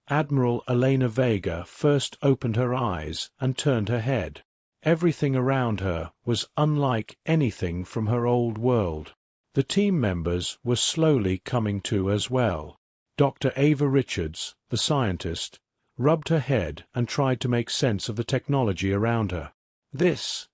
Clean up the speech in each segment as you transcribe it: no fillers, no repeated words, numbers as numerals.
Admiral Elena Vega first opened her eyes and turned her head. Everything around her was unlike anything from her old world. The team members were slowly coming to as well. Dr. Ava Richards, the scientist, rubbed her head and tried to make sense of the technology around her. This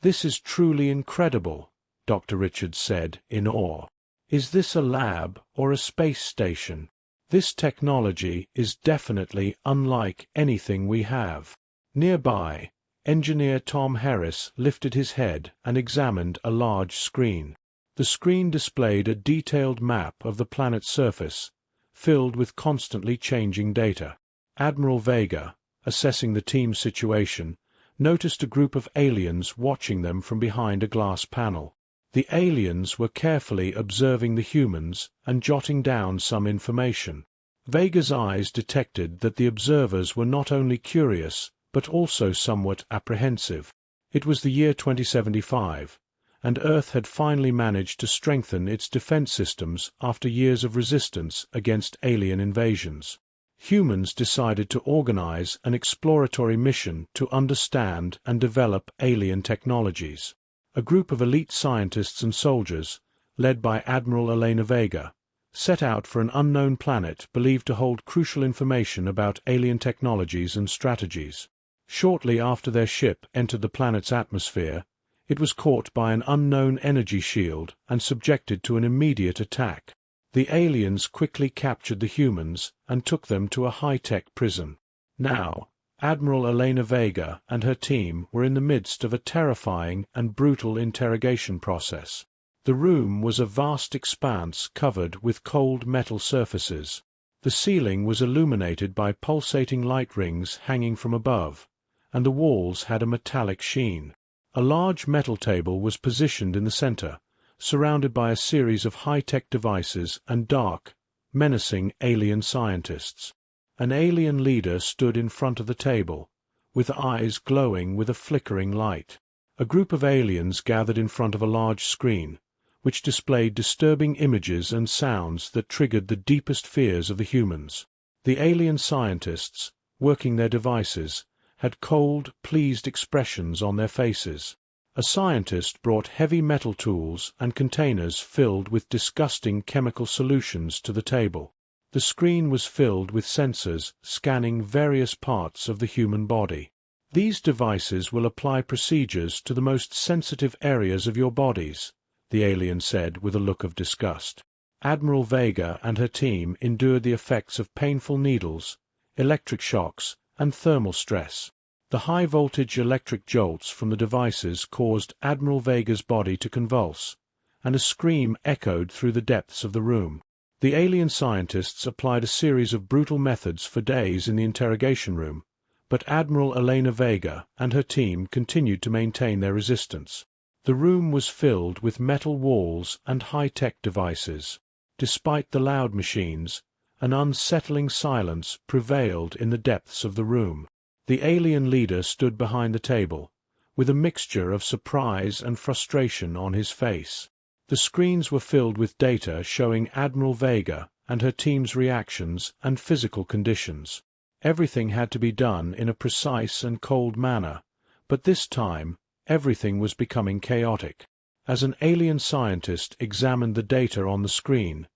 is truly incredible," Dr. Richards said in awe. "Is this a lab or a space station? This technology is definitely unlike anything we have." Nearby, Engineer Tom Harris lifted his head and examined a large screen. The screen displayed a detailed map of the planet's surface, filled with constantly changing data. Admiral Vega, assessing the team's situation, noticed a group of aliens watching them from behind a glass panel. The aliens were carefully observing the humans and jotting down some information. Vega's eyes detected that the observers were not only curious, but also somewhat apprehensive. It was the year 2075, and Earth had finally managed to strengthen its defense systems after years of resistance against alien invasions. Humans decided to organize an exploratory mission to understand and develop alien technologies. A group of elite scientists and soldiers, led by Admiral Elena Vega, set out for an unknown planet believed to hold crucial information about alien technologies and strategies. Shortly after their ship entered the planet's atmosphere, it was caught by an unknown energy shield and subjected to an immediate attack. The aliens quickly captured the humans and took them to a high-tech prison. Now, Admiral Elena Vega and her team were in the midst of a terrifying and brutal interrogation process. The room was a vast expanse covered with cold metal surfaces. The ceiling was illuminated by pulsating light rings hanging from above, and the walls had a metallic sheen. A large metal table was positioned in the center, surrounded by a series of high-tech devices and dark, menacing alien scientists. An alien leader stood in front of the table, with eyes glowing with a flickering light. A group of aliens gathered in front of a large screen, which displayed disturbing images and sounds that triggered the deepest fears of the humans. The alien scientists, working their devices, had cold, pleased expressions on their faces. A scientist brought heavy metal tools and containers filled with disgusting chemical solutions to the table. The screen was filled with sensors scanning various parts of the human body. "These devices will apply procedures to the most sensitive areas of your bodies," the alien said with a look of disgust. Admiral Vega and her team endured the effects of painful needles, electric shocks, and thermal stress. The high-voltage electric jolts from the devices caused Admiral Vega's body to convulse, and a scream echoed through the depths of the room. The alien scientists applied a series of brutal methods for days in the interrogation room, but Admiral Elena Vega and her team continued to maintain their resistance. The room was filled with metal walls and high-tech devices. Despite the loud machines, an unsettling silence prevailed in the depths of the room. The alien leader stood behind the table, with a mixture of surprise and frustration on his face. The screens were filled with data showing Admiral Vega and her team's reactions and physical conditions. Everything had to be done in a precise and cold manner, but this time everything was becoming chaotic. As an alien scientist examined the data on the screen,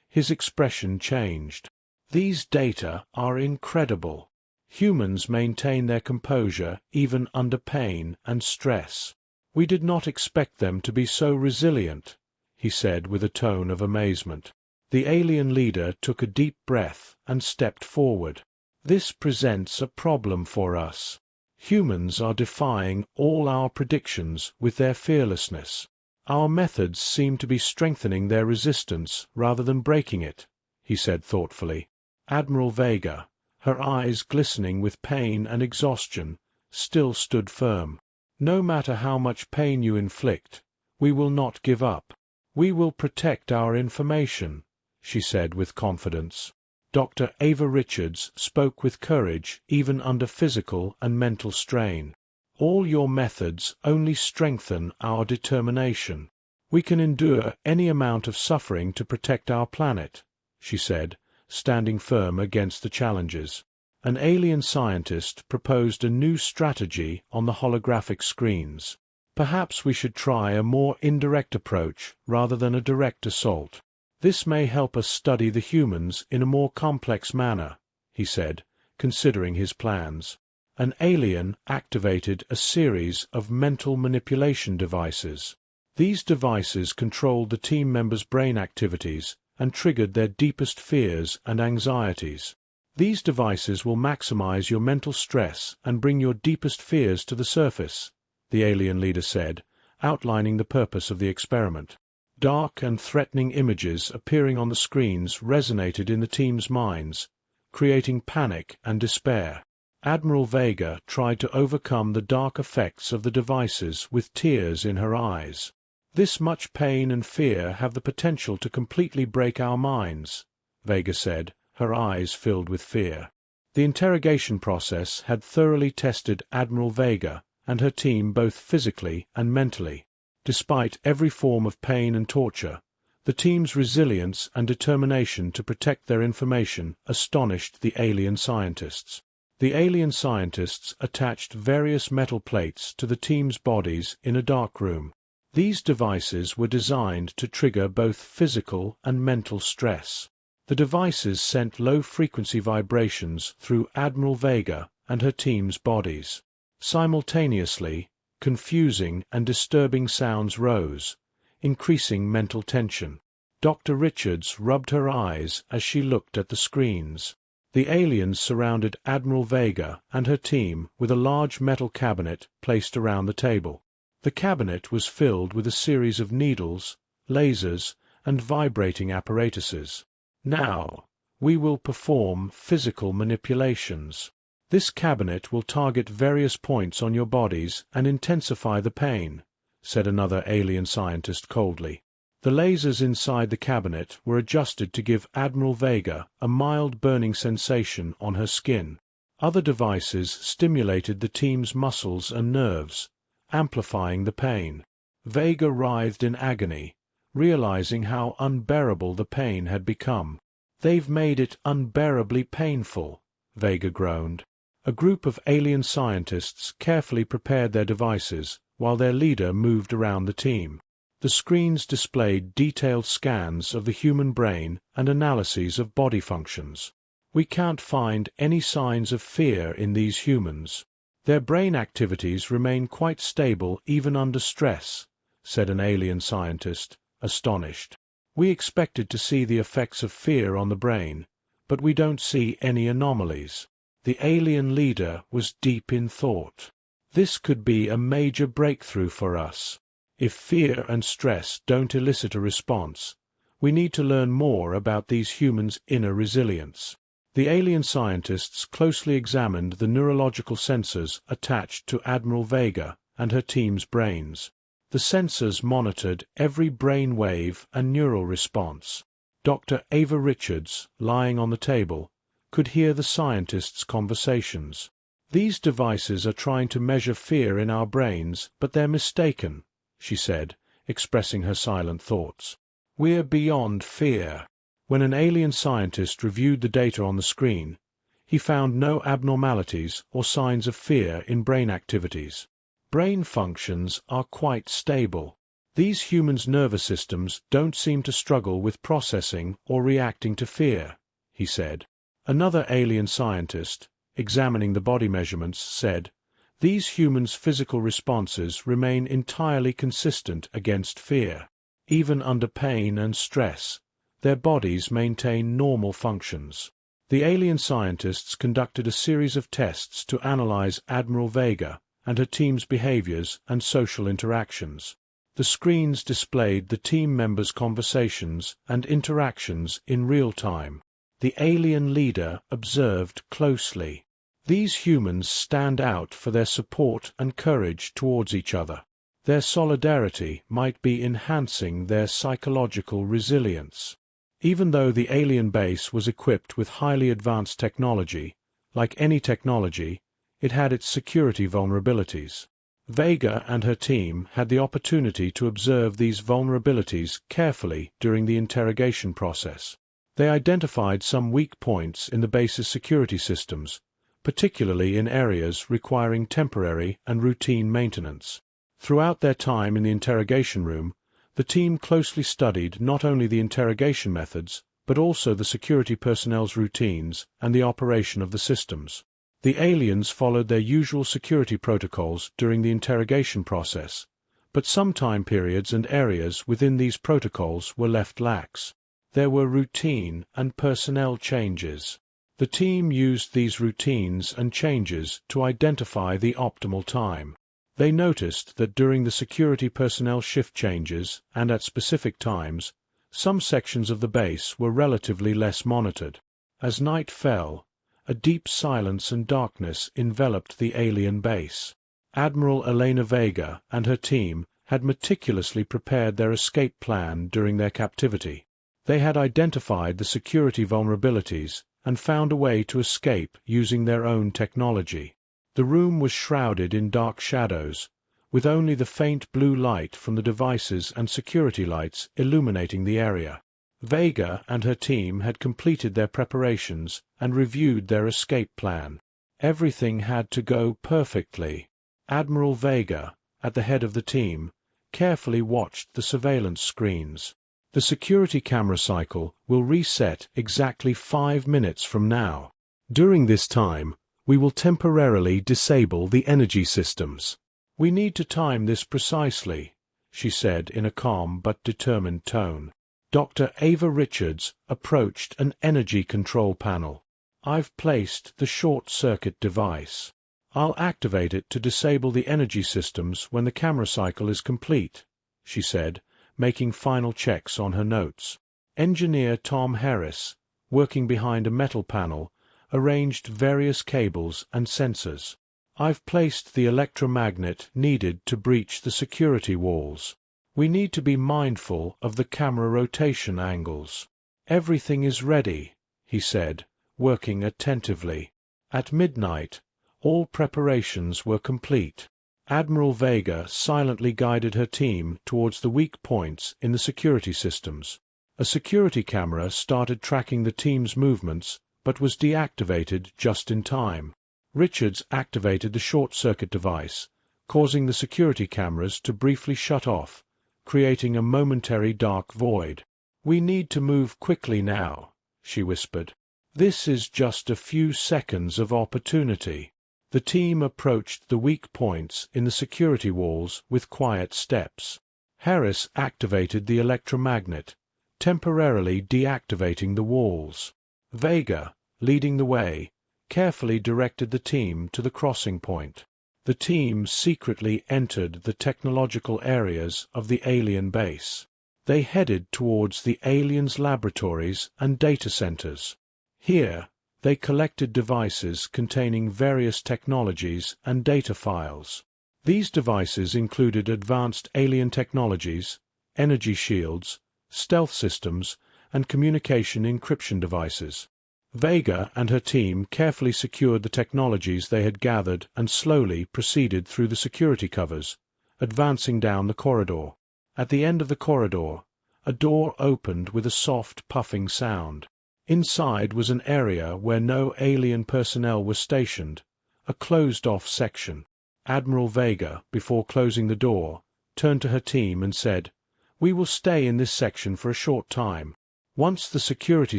his expression changed. "These data are incredible. Humans maintain their composure even under pain and stress. We did not expect them to be so resilient," he said with a tone of amazement. The alien leader took a deep breath and stepped forward. "This presents a problem for us. Humans are defying all our predictions with their fearlessness. Our methods seem to be strengthening their resistance rather than breaking it," he said thoughtfully. Admiral Vega, her eyes glistening with pain and exhaustion, still stood firm. "No matter how much pain you inflict, we will not give up. We will protect our information," she said with confidence. Dr. Ava Richards spoke with courage even under physical and mental strain. "All your methods only strengthen our determination. We can endure any amount of suffering to protect our planet," she said, standing firm against the challenges. An alien scientist proposed a new strategy on the holographic screens. Perhaps we should try a more indirect approach rather than a direct assault. This may help us study the humans in a more complex manner, he said, considering his plans. An alien activated a series of mental manipulation devices. These devices controlled the team members' brain activities and triggered their deepest fears and anxieties. These devices will maximize your mental stress and bring your deepest fears to the surface, the alien leader said, outlining the purpose of the experiment. Dark and threatening images appearing on the screens resonated in the team's minds, creating panic and despair. Admiral Vega tried to overcome the dark effects of the devices with tears in her eyes. This much pain and fear have the potential to completely break our minds, Vega said, her eyes filled with fear. The interrogation process had thoroughly tested Admiral Vega and her team both physically and mentally. Despite every form of pain and torture, the team's resilience and determination to protect their information astonished the alien scientists. The alien scientists attached various metal plates to the team's bodies in a dark room. These devices were designed to trigger both physical and mental stress. The devices sent low-frequency vibrations through Admiral Vega and her team's bodies. Simultaneously, confusing and disturbing sounds rose, increasing mental tension. Dr. Richards rubbed her eyes as she looked at the screens. The aliens surrounded Admiral Vega and her team with a large metal cabinet placed around the table. The cabinet was filled with a series of needles, lasers, and vibrating apparatuses. Now, we will perform physical manipulations. This cabinet will target various points on your bodies and intensify the pain, said another alien scientist coldly. The lasers inside the cabinet were adjusted to give Admiral Vega a mild burning sensation on her skin. Other devices stimulated the team's muscles and nerves, amplifying the pain. Vega writhed in agony, realizing how unbearable the pain had become. "They've made it unbearably painful," Vega groaned. A group of alien scientists carefully prepared their devices while their leader moved around the team. The screens displayed detailed scans of the human brain and analyses of body functions. "We can't find any signs of fear in these humans. Their brain activities remain quite stable even under stress," said an alien scientist, astonished. "We expected to see the effects of fear on the brain, but we don't see any anomalies." The alien leader was deep in thought. "This could be a major breakthrough for us. If fear and stress don't elicit a response, we need to learn more about these humans' inner resilience." The alien scientists closely examined the neurological sensors attached to Admiral Vega and her team's brains. The sensors monitored every brain wave and neural response. Dr. Ava Richards, lying on the table, could hear the scientists' conversations. "These devices are trying to measure fear in our brains, but they're mistaken," she said, expressing her silent thoughts. "We're beyond fear." When an alien scientist reviewed the data on the screen, he found no abnormalities or signs of fear in brain activities. "Brain functions are quite stable. These humans' nervous systems don't seem to struggle with processing or reacting to fear," he said. Another alien scientist, examining the body measurements, said, "These humans' physical responses remain entirely consistent against fear. Even under pain and stress, their bodies maintain normal functions." The alien scientists conducted a series of tests to analyze Admiral Vega and her team's behaviors and social interactions. The screens displayed the team members' conversations and interactions in real time. The alien leader observed closely. "These humans stand out for their support and courage towards each other. Their solidarity might be enhancing their psychological resilience." Even though the alien base was equipped with highly advanced technology, like any technology, it had its security vulnerabilities. Vega and her team had the opportunity to observe these vulnerabilities carefully during the interrogation process. They identified some weak points in the base's security systems, particularly in areas requiring temporary and routine maintenance. Throughout their time in the interrogation room, the team closely studied not only the interrogation methods, but also the security personnel's routines and the operation of the systems. The aliens followed their usual security protocols during the interrogation process, but some time periods and areas within these protocols were left lax. There were routine and personnel changes. The team used these routines and changes to identify the optimal time. They noticed that during the security personnel shift changes and at specific times, some sections of the base were relatively less monitored. As night fell, a deep silence and darkness enveloped the alien base. Admiral Elena Vega and her team had meticulously prepared their escape plan during their captivity. They had identified the security vulnerabilities and found a way to escape using their own technology. The room was shrouded in dark shadows, with only the faint blue light from the devices and security lights illuminating the area. Vega and her team had completed their preparations and reviewed their escape plan. Everything had to go perfectly. Admiral Vega, at the head of the team, carefully watched the surveillance screens. The security camera cycle will reset exactly 5 minutes from now. During this time, we will temporarily disable the energy systems. We need to time this precisely, she said in a calm but determined tone. Dr. Ava Richards approached an energy control panel. I've placed the short-circuit device. I'll activate it to disable the energy systems when the camera cycle is complete, she said, making final checks on her notes. Engineer Tom Harris, working behind a metal panel, arranged various cables and sensors. I've placed the electromagnet needed to breach the security walls. We need to be mindful of the camera rotation angles. Everything is ready, he said, working attentively. At midnight, all preparations were complete. Admiral Vega silently guided her team towards the weak points in the security systems. A security camera started tracking the team's movements, but was deactivated just in time. Richards activated the short-circuit device, causing the security cameras to briefly shut off, creating a momentary dark void. "We need to move quickly now," she whispered. "This is just a few seconds of opportunity." The team approached the weak points in the security walls with quiet steps. Harris activated the electromagnet, temporarily deactivating the walls. Vega, leading the way, carefully directed the team to the crossing point. The team secretly entered the technological areas of the alien base. They headed towards the aliens' laboratories and data centers. Here, they collected devices containing various technologies and data files. These devices included advanced alien technologies, energy shields, stealth systems, and communication encryption devices. Vega and her team carefully secured the technologies they had gathered and slowly proceeded through the security covers, advancing down the corridor. At the end of the corridor, a door opened with a soft puffing sound. Inside was an area where no alien personnel were stationed, a closed-off section. Admiral Vega, before closing the door, turned to her team and said, "We will stay in this section for a short time. Once the security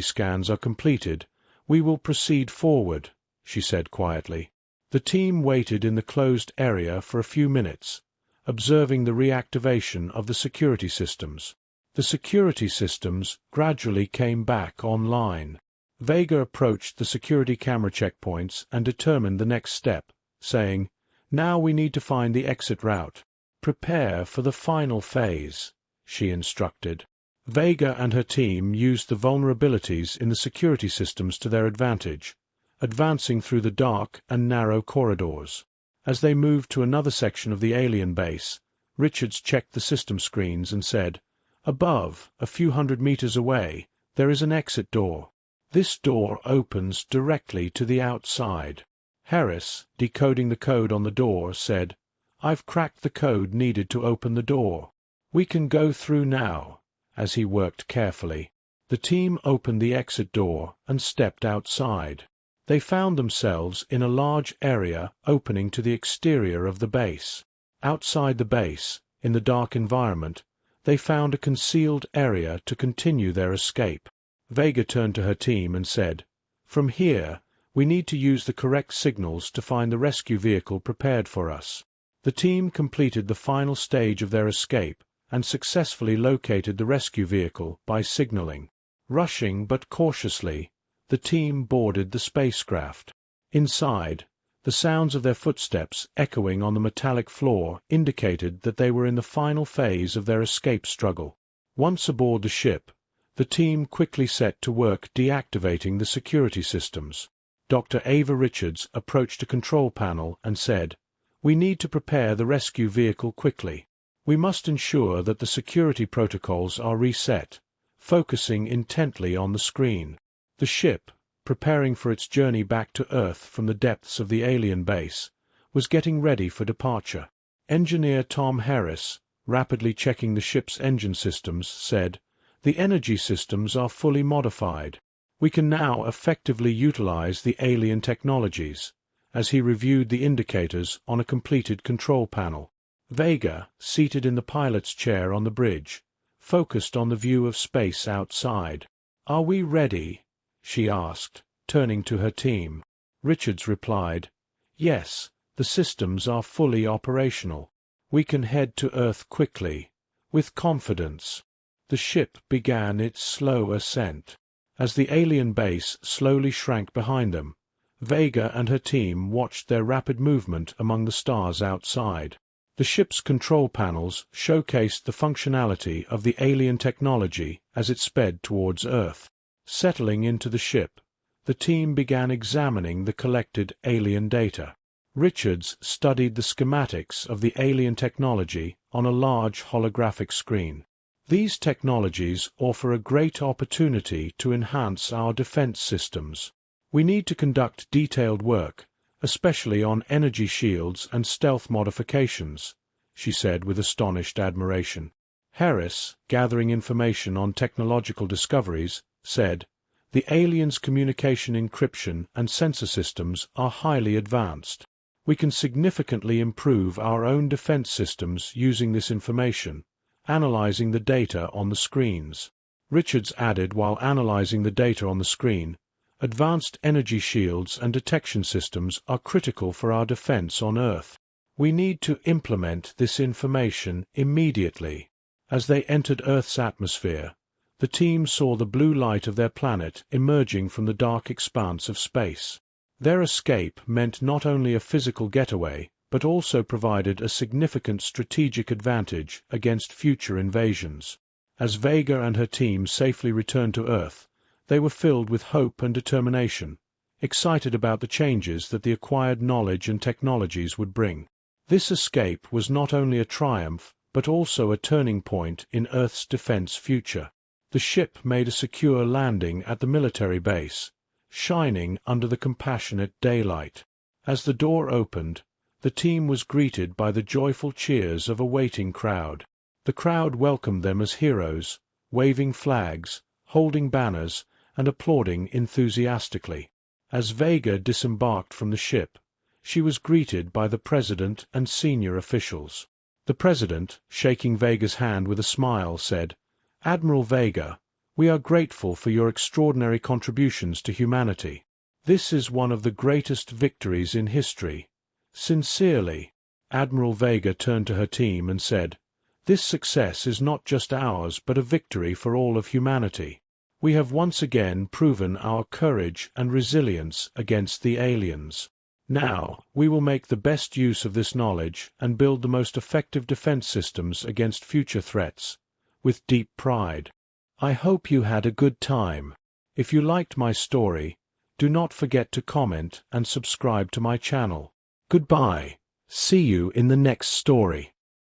scans are completed, we will proceed forward," she said quietly. The team waited in the closed area for a few minutes, observing the reactivation of the security systems. The security systems gradually came back online. Vega approached the security camera checkpoints and determined the next step, saying, "Now we need to find the exit route. Prepare for the final phase," she instructed. Vega and her team used the vulnerabilities in the security systems to their advantage, advancing through the dark and narrow corridors. As they moved to another section of the alien base, Richards checked the system screens and said, "Above, a few hundred meters away, there is an exit door. This door opens directly to the outside." Harris, decoding the code on the door, said, "I've cracked the code needed to open the door. We can go through now," as he worked carefully. The team opened the exit door and stepped outside. They found themselves in a large area opening to the exterior of the base. Outside the base, in the dark environment, they found a concealed area to continue their escape. Vega turned to her team and said, "From here, we need to use the correct signals to find the rescue vehicle prepared for us." The team completed the final stage of their escape and successfully located the rescue vehicle by signaling. Rushing but cautiously, the team boarded the spacecraft. Inside, the sounds of their footsteps echoing on the metallic floor indicated that they were in the final phase of their escape struggle. Once aboard the ship, the team quickly set to work deactivating the security systems. Dr. Ava Richards approached a control panel and said, "We need to prepare the rescue vehicle quickly. We must ensure that the security protocols are reset," focusing intently on the screen. The ship, preparing for its journey back to Earth from the depths of the alien base, was getting ready for departure. Engineer Tom Harris, rapidly checking the ship's engine systems, said, "The energy systems are fully modified. We can now effectively utilize the alien technologies," as he reviewed the indicators on a completed control panel. Vega, seated in the pilot's chair on the bridge, focused on the view of space outside. "Are we ready?" she asked, turning to her team. Richards replied, "Yes, the systems are fully operational. We can head to Earth quickly, with confidence." The ship began its slow ascent. As the alien base slowly shrank behind them, Vega and her team watched their rapid movement among the stars outside. The ship's control panels showcased the functionality of the alien technology as it sped towards Earth. Settling into the ship, the team began examining the collected alien data. Richards studied the schematics of the alien technology on a large holographic screen. "These technologies offer a great opportunity to enhance our defense systems. We need to conduct detailed work, especially on energy shields and stealth modifications," she said with astonished admiration. Harris, gathering information on technological discoveries, said, "The aliens' communication encryption and sensor systems are highly advanced. We can significantly improve our own defense systems using this information, analyzing the data on the screens." Richards added while analyzing the data on the screen, "Advanced energy shields and detection systems are critical for our defense on Earth. We need to implement this information immediately." As they entered Earth's atmosphere, the team saw the blue light of their planet emerging from the dark expanse of space. Their escape meant not only a physical getaway, but also provided a significant strategic advantage against future invasions. As Vega and her team safely returned to Earth, they were filled with hope and determination, excited about the changes that the acquired knowledge and technologies would bring. This escape was not only a triumph, but also a turning point in Earth's defense future. The ship made a secure landing at the military base, shining under the compassionate daylight. As the door opened, the team was greeted by the joyful cheers of a waiting crowd. The crowd welcomed them as heroes, waving flags, holding banners, and applauding enthusiastically. As Vega disembarked from the ship, she was greeted by the president and senior officials. The president, shaking Vega's hand with a smile, said, "Admiral Vega, we are grateful for your extraordinary contributions to humanity. This is one of the greatest victories in history. Sincerely." Admiral Vega turned to her team and said, "This success is not just ours but a victory for all of humanity. We have once again proven our courage and resilience against the aliens. Now, we will make the best use of this knowledge and build the most effective defense systems against future threats, with deep pride. I hope you had a good time. If you liked my story, do not forget to comment and subscribe to my channel. Goodbye. See you in the next story.